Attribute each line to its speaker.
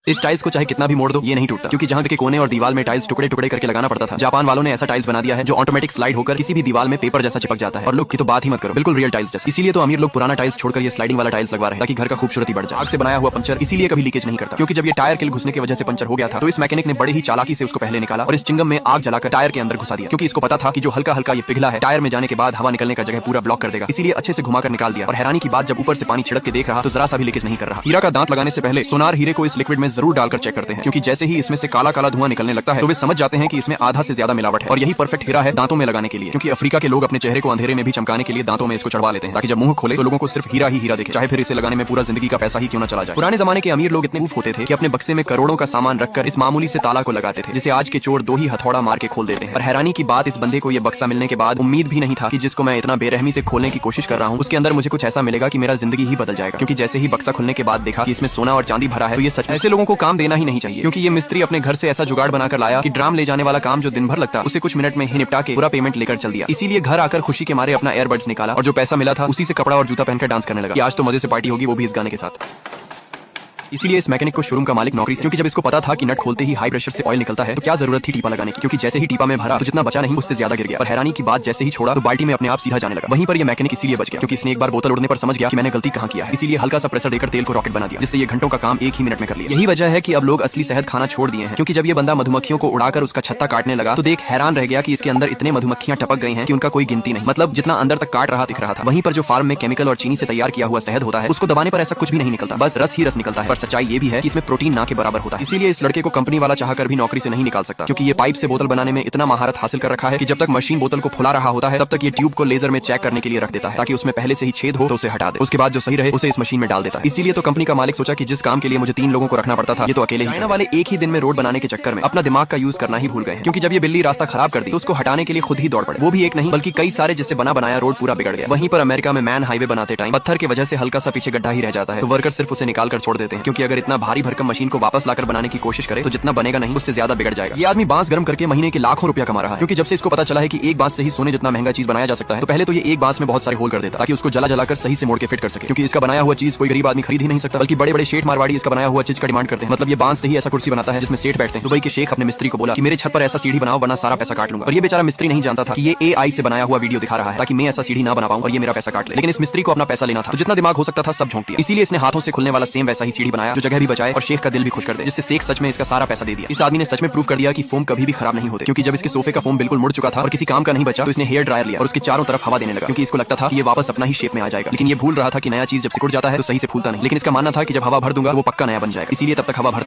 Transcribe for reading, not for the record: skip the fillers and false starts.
Speaker 1: इस टाइल्स को चाहे कितना भी मोड़ दो ये नहीं टूटता, क्योंकि जहाँ के कोने और दीवार में टाइल्स टुकड़े टुकड़े करके लगाना पड़ता था, जापान वालों ने ऐसा टाइल्स बना दिया है जो ऑटोमेटिक स्लाइड होकर किसी भी दीवार में पेपर जैसा चिपक जाता है। और लुक की तो बात ही मत करो, बिल्कुल रियल टाइल्स जैसा। इसीलिए तो अमीर लोग पुराना टाइल्स छोड़कर ये स्लाइडिंग वाला टाइल्स लगवा रहे हैं ताकि घर का खूबसूरती बढ़ जाए। आग से बनाया हुआ पंचर इसीलिए कभी लीकेज नहीं करता, क्योंकि जब ये टायर किल घुसने की वजह से पंचर हो गया था तो इस मैकेनिक ने बड़े ही चालाकी से उसको पहले निकाला और इस चिंगम में आग जलाकर टायर के अंदर घुसा दिया, क्योंकि इसको पता था कि जो हल्का हल्का ये पिघला है टायर में जाने के बाद हवा निकलने का जगह पूरा ब्लॉक कर देगा, इसीलिए अच्छे से घुमाकर निकाल दिया। और हैरानी की बात, जब ऊपर से पानी छिड़क के देख रहा तो जरा सा भी लीकेज नहीं कर रहा। हीरा का दांत लगाने से पहले सोनार हीरे को इस लिक्विड में जरूर डालकर चेक करते हैं, क्योंकि जैसे ही इसमें से काला काला धुआं निकलने लगता है तो वे समझ जाते हैं कि इसमें आधा से ज्यादा मिलावट है। और यही परफेक्ट हीरा है दांतों में लगाने के लिए, क्योंकि अफ्रीका के लोग अपने चेहरे को अंधेरे में भी चमकाने के लिए दांतों में इसको चढ़वा लेते हैं, ताकि जब मुंह खोले तो लोगों को सिर्फ हीरा ही हीरा दिखे, चाहे फिर इसे लगाने में पूरा जिंदगी का पैसा ही क्यों न चला जाए। पुराने जमाने के अमीर लोग इतने ऊफ होते थे कि अपने बक्से में करोड़ों का सामान रखकर इस मामूली से ताला को लगाते थे, जिसे आज के चोर दो ही हथौड़ा मार के खोल देते हैं। और हैरानी की बात, इस बंदे को ये बक्सा मिलने के बाद उम्मीद भी नहीं था कि जिसको मैं इतना बेरहमी से खोलने की कोशिश कर रहा हूँ उसके अंदर मुझे कुछ ऐसा मिलेगा कि मेरा जिंदगी ही बदल जाएगा। क्योंकि जैसे ही बक्सा खुलने के बाद देखा कि इसमें सोना और चांदी भरा है तो ये सच, ऐसे लोगों को काम देना ही नहीं चाहिए, क्योंकि ये मिस्त्री अपने घर से ऐसा जुगाड़ बनाकर लाया कि ड्राम ले जाने वाला काम जो दिन भर लगता उसे कुछ मिनट में ही निपटा के पूरा पेमेंट लेकर चल दिया। इसीलिए घर आकर खुशी के मारे अपना एयरबड्स निकाला और जो पैसा मिला था उसी से कपड़ा और जूता पहनकर डांस करने लगा कि आज तो मजे से पार्टी होगी, वो भी इस गाने के साथ। इसीलिए इस मैकेनिक को शोरूम का मालिक नौकरी से, क्योंकि जब इसको पता था कि नट खोलते ही हाई प्रेशर से ऑयल निकलता है तो क्या जरूरत थी टीपा लगाने की, क्योंकि जैसे ही टीपा में भरा तो जितना बचा नहीं उससे ज्यादा गिर गया। और हैरानी की बात, जैसे ही छोड़ा तो बाल्टी में अपने आप सीधा जाने लगा। वहीं पर ये मैकेनिक इसीलिए बच गया क्योंकि इसने एक बार बोतल उड़ने पर समझ गया कि मैंने गलती कहां किया है, इसीलिए हल्का सा प्रेशर देकर तेल को रॉकेट बना दिया, जिससे ये घंटों का काम एक ही मिनट में कर लिया। यही वजह है कि अब लोग असली शहद खाना छोड़ दिए हैं, क्योंकि जब ये बंदा मधुमक्खियों को उड़ाकर उसका छत्ता काटने लगा तो देख हैरान रह गया कि इसके अंदर इतने मधुमक्खियां टपक गई हैं कि उनका कोई गिनती नहीं, मतलब जितना अंदर तक काट रहा दिख रहा था। वहीं पर जो फार्म में केमिकल और चीनी से तैयार किया हुआ शहद होता है उसको दबाने पर ऐसा कुछ भी नहीं निकलता, बस रस ही रस निकलता है। पर सच्चाई ये भी है कि इसमें प्रोटीन ना के बराबर होता है। इसीलिए इस लड़के को कंपनी वाला चाहकर भी नौकरी से नहीं निकाल सकता, क्योंकि ये पाइप से बोतल बनाने में इतना महारत हासिल कर रखा है कि जब तक मशीन बोतल को फुला रहा होता है तब तक ये ट्यूब को लेजर में चेक करने के लिए रख देता है, ताकि उसमें पहले से ही छेद हो तो उसे हटा दे, उसके बाद जो सही रहे उसे इस मशीन में डाल देता है। इसीलिए तो कंपनी का मालिक सोचा कि जिस काम के लिए मुझे 3 लोगों को रखना पड़ता था ये तो अकेले ही। चाइना वाले एक ही दिन में रोड बनाने के चक्कर में अपना दिमाग का यूज करना ही भूल गए, क्योंकि जब ये बिल्ली रास्ता खराब कर दी तो उसको हटाने के लिए खुद ही दौड़ पड़े, वो भी एक नहीं बल्कि कई सारे, जिससे बना बनाया रोड पूरा बिगड़ गया। वहीं पर अमेरिका में मैन हाईवे बनाते टाइम पत्थर की वजह से हल्का सा पीछे गड्ढा ही रह जाता है तो वर्कर सिर्फ उसे निकाल कर छोड़ देते हैं, क्योंकि अगर इतना भारी भरकम मशीन को वापस लाकर बनाने की कोशिश करे तो जितना बनेगा नहीं उससे ज्यादा बिगड़ जाएगा। ये आदमी बांस गर्म करके महीने के लाखों रुपया कमा रहा है, क्योंकि जब से इसको पता चला है कि एक बांस से ही सोने जितना महंगा चीज बनाया जा सकता है तो पहले तो ये एक बांस में बहुत सारे होल कर देता ताकि उसको जला जलाकर सही से मोड़ के फिट कर सके, क्योंकि इसका बनाया हुआ चीज कोई गरीब आदमी खरीद ही नहीं सकता, बल्कि बड़े बड़े शेठ मारवाड़ी इसका बनाया हुआ चीज का डिमांड करते हैं। मतलब ये बांस से ही ऐसा कुर्सी बनाता है जिसमें सेठ बैठते हैं। दुबई के शेख अपने मिस्त्री को बोला कि मेरे छत पर ऐसा सीढ़ी बनाओ वरना सारा पैसा काट लूंगा। और ये बेचारा मिस्त्री नहीं जानता था कि ये AI से बनाया हुआ वीडियो दिखा रहा है ताकि मैं ऐसा सीढ़ी ना बना पाऊं और ये मेरा पैसा काट ले। लेकिन इस मिस्त्री को अपना पैसा लेना था तो जितना दिमाग हो सकता था सब झोंक दिया। इसीलिए इसने हाथों से खुलने वाला सेम वैसा ही सीढ़ी बनाया जो जगह भी बचाए और शेख का दिल भी खुश कर दे, जिससे शेख सच में इसका सारा पैसा दे दिया। इस आदमी ने सच में प्रूव कर दिया कि फोम कभी भी खराब नहीं होते, क्योंकि जब इसके सोफे का फोम बिल्कुल मुड़ चुका था और किसी काम का नहीं बचा तो इसने हेयर ड्रायर लिया और उसके चारों तरफ हवा देने लगा, क्योंकि इसको लगता था कि ये वापस अपना ही शेप में आ जाएगा। लेकिन ये भूल रहा था कि नया चीज जब सिकुड़ जाता है तो सही से फूलता नहीं, लेकिन इसका मानना था कि जब हवा भर दूंगा तो वो पक्का नया बन जाएगा। इसीलिए तब तक हवा भर